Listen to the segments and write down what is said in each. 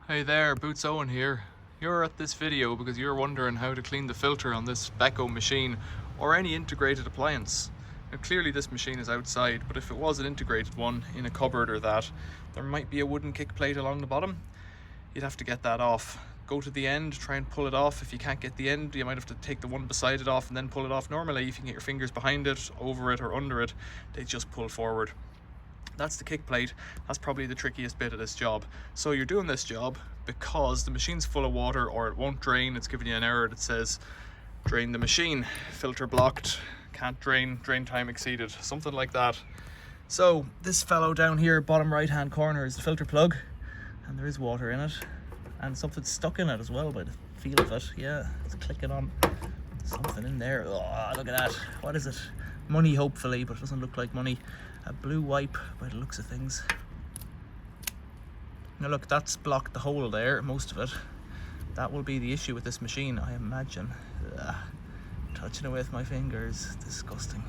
Hey there, Boots Owen here. You're at this video because you're wondering how to clean the filter on this Beko machine or any integrated appliance. Now clearly this machine is outside, but if it was an integrated one in a cupboard or that, there might be a wooden kick plate along the bottom. You'd have to get that off. Go to the end, try and pull it off. If you can't get the end, you might have to take the one beside it off and then pull it off. Normally, if you can get your fingers behind it, over it or under it, they just pull forward. That's the kick plate. That's probably the trickiest bit of this job. So you're doing this job because the machine's full of water or it won't drain. It's giving you an error that says drain the machine, filter blocked, can't drain, drain time exceeded, something like that. So this fellow down here, bottom right hand corner, is the filter plug, and there is water in it and something stuck in it as well by the feel of it. Yeah, it's clicking on something in there. Oh, look at that. What is it? Money, hopefully, but it doesn't look like money. A blue wipe by the looks of things. Now look, that's blocked the hole there, most of it. That will be the issue with this machine, I imagine. Touching it with my fingers, disgusting.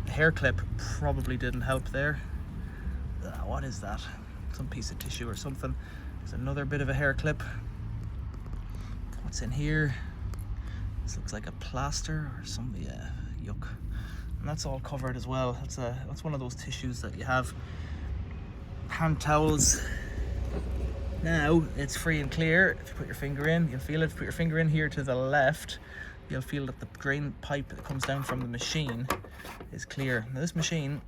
The hair clip probably didn't help there. What is that? Some piece of tissue or something. There's another bit of a hair clip. What's in here? This looks like a plaster or something. Yeah, yuck. And that's all covered as well. That's one of those tissues that you have. Hand towels. Now it's free and clear. If you put your finger in, you'll feel it. If you put your finger in here to the left, you'll feel that the drain pipe that comes down from the machine is clear. Now this machine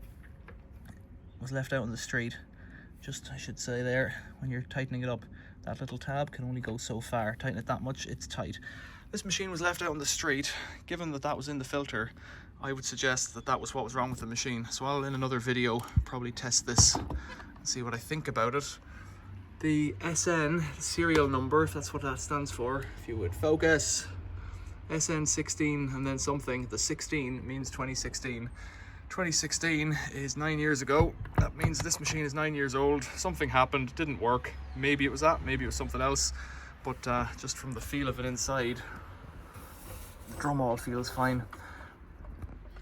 was left out on the street. Just, I should say there, when you're tightening it up, that little tab can only go so far. Tighten it that much, it's tight. This machine was left out on the street. Given that that was in the filter, I would suggest that that was what was wrong with the machine. So I'll, in another video, probably test this and see what I think about it. The SN serial number, if that's what that stands for, if you would focus, SN16 and then something. The 16 means 2016. 2016 is 9 years ago. That means this machine is 9 years old. Something happened, didn't work. Maybe it was that, maybe it was something else. But just from the feel of it inside, the drum all feels fine.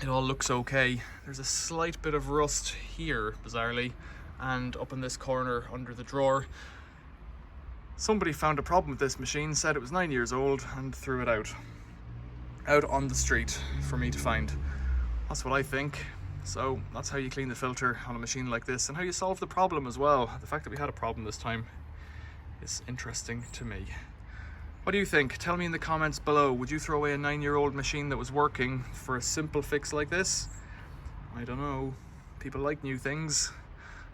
It all looks okay. There's a slight bit of rust here, bizarrely, and up in this corner under the drawer. Somebody found a problem with this machine, said it was 9 years old, and threw it out on the street for me to find. That's what I think. So that's how you clean the filter on a machine like this, and how you solve the problem as well. The fact that we had a problem this time is interesting to me. What do you think? Tell me in the comments below. Would you throw away a 9-year-old machine that was working for a simple fix like this? I don't know. People like new things.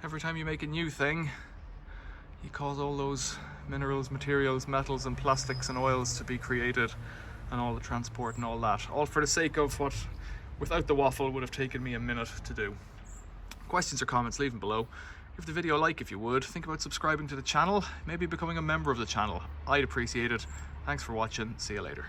Every time you make a new thing, you cause all those minerals, materials, metals and plastics and oils to be created, and all the transport and all that. All for the sake of what, without the waffle, would have taken me a minute to do. Questions or comments, leave them below. Give the video a like if you would. Think about subscribing to the channel, maybe becoming a member of the channel. I'd appreciate it. Thanks for watching. See you later.